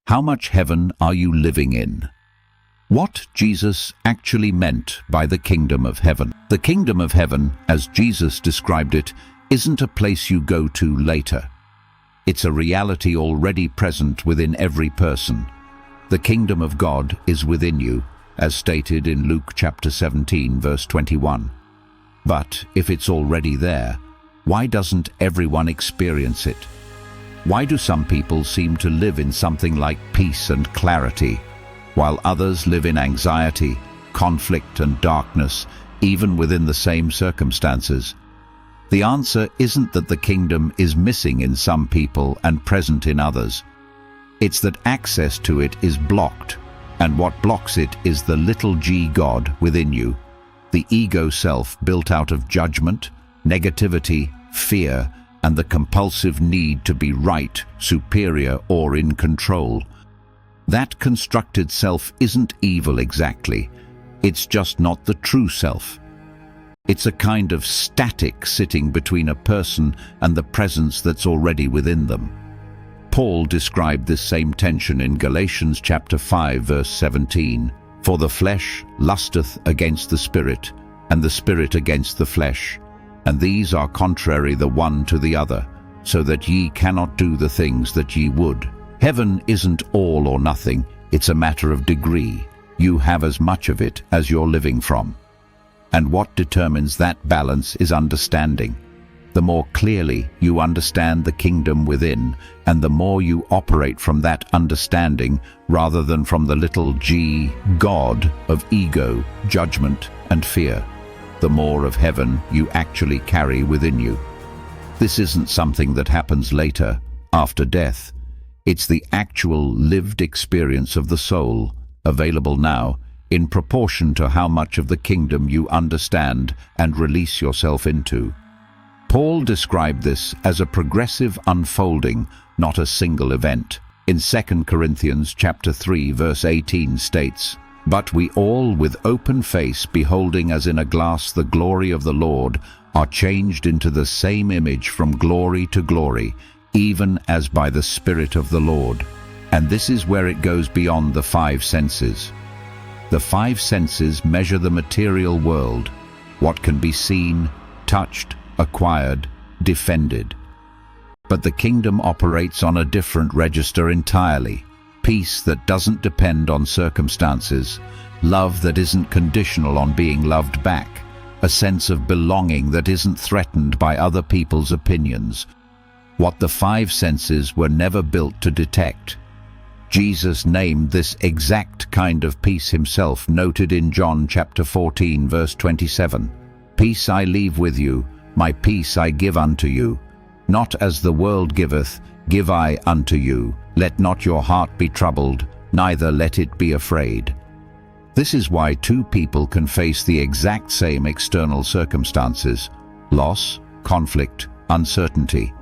How much heaven are you living in? What Jesus actually meant by the kingdom of heaven. The kingdom of heaven, as Jesus described it, isn't a place you go to later. It's a reality already present within every person. The kingdom of God is within you, as stated in Luke chapter 17, verse 21. But if it's already there, why doesn't everyone experience it? Why do some people seem to live in something like peace and clarity, while others live in anxiety, conflict and darkness, even within the same circumstances? The answer isn't that the kingdom is missing in some people and present in others. It's that access to it is blocked, and what blocks it is the little g God within you, the ego self built out of judgment, negativity, fear, and the compulsive need to be right, superior, or in control. That constructed self isn't evil exactly. It's just not the true self. It's a kind of static sitting between a person and the presence that's already within them. Paul described this same tension in Galatians chapter 5, verse 17. For the flesh lusteth against the Spirit, and the Spirit against the flesh. And these are contrary the one to the other, so that ye cannot do the things that ye would. Heaven isn't all or nothing, it's a matter of degree. You have as much of it as you're living from. And what determines that balance is understanding. The more clearly you understand the kingdom within, and the more you operate from that understanding rather than from the little g God of ego, judgment, and fear, the more of heaven you actually carry within you. This isn't something that happens later, after death. It's the actual lived experience of the soul, available now, in proportion to how much of the kingdom you understand and release yourself into. Paul described this as a progressive unfolding, not a single event. In 2 Corinthians chapter 3, verse 18 states, But we all with open face, beholding as in a glass the glory of the Lord, are changed into the same image from glory to glory, even as by the Spirit of the Lord. And this is where it goes beyond the five senses. The five senses measure the material world, what can be seen, touched, acquired, defended. But the kingdom operates on a different register entirely. Peace that doesn't depend on circumstances, love that isn't conditional on being loved back, a sense of belonging that isn't threatened by other people's opinions. What the five senses were never built to detect. Jesus named this exact kind of peace himself, noted in John chapter 14, verse 27. Peace I leave with you, my peace I give unto you. Not as the world giveth, give I unto you. Let not your heart be troubled, neither let it be afraid. This is why two people can face the exact same external circumstances, loss, conflict, uncertainty,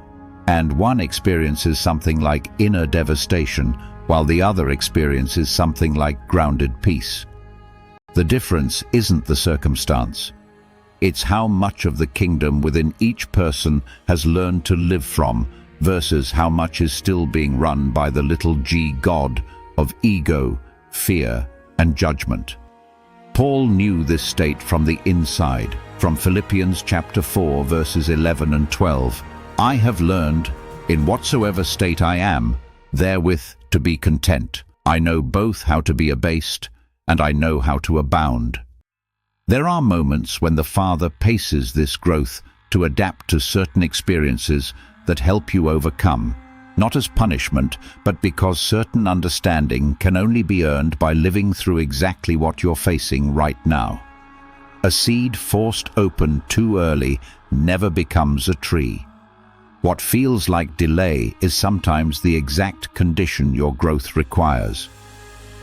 and one experiences something like inner devastation, while the other experiences something like grounded peace. The difference isn't the circumstance. It's how much of the kingdom within each person has learned to live from versus how much is still being run by the little g God of ego, fear, and judgment. Paul knew this state from the inside, from Philippians chapter 4, verses 11 and 12. I have learned, in whatsoever state I am, therewith to be content. I know both how to be abased, and I know how to abound. There are moments when the Father paces this growth to adapt to certain experiences that help you overcome, not as punishment, but because certain understanding can only be earned by living through exactly what you're facing right now. A seed forced open too early never becomes a tree. What feels like delay is sometimes the exact condition your growth requires.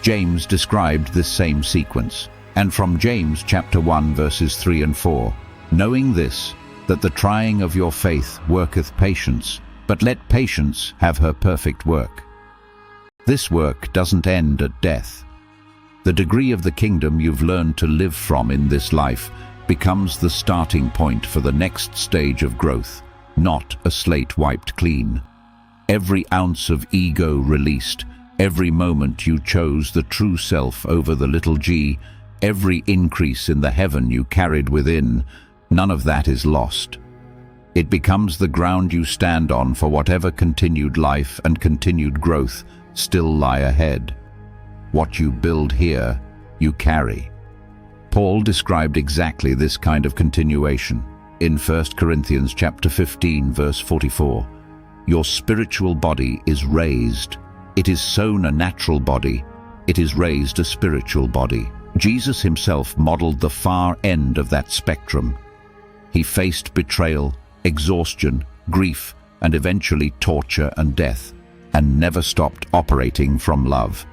James described this same sequence, and from James chapter 1 verses 3 and 4, knowing this, that the trying of your faith worketh patience, but let patience have her perfect work. This work doesn't end at death. The degree of the kingdom you've learned to live from in this life becomes the starting point for the next stage of growth, not a slate wiped clean. Every ounce of ego released, Every moment you chose the true self over the little g, every increase in the heaven you carried within, none of that is lost. It becomes the ground you stand on for whatever continued life and continued growth still lie ahead. What you build here, you carry. Paul described exactly this kind of continuation in 1 Corinthians chapter 15, verse 44. Your spiritual body is raised. It is sown a natural body. It is raised a spiritual body. Jesus himself modeled the far end of that spectrum. He faced betrayal, exhaustion, grief, and eventually torture and death, and never stopped operating from love.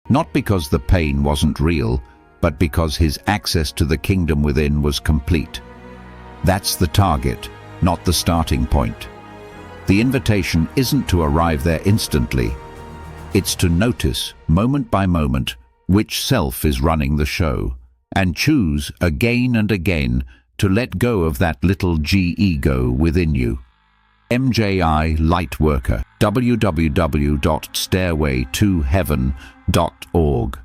Not because the pain wasn't real, but because his access to the kingdom within was complete. That's the target, not the starting point. The invitation isn't to arrive there instantly. It's to notice, moment by moment, which self is running the show, and choose again and again to let go of that little g ego within you. MJI LightWorker, www.stairwaytoheaven.org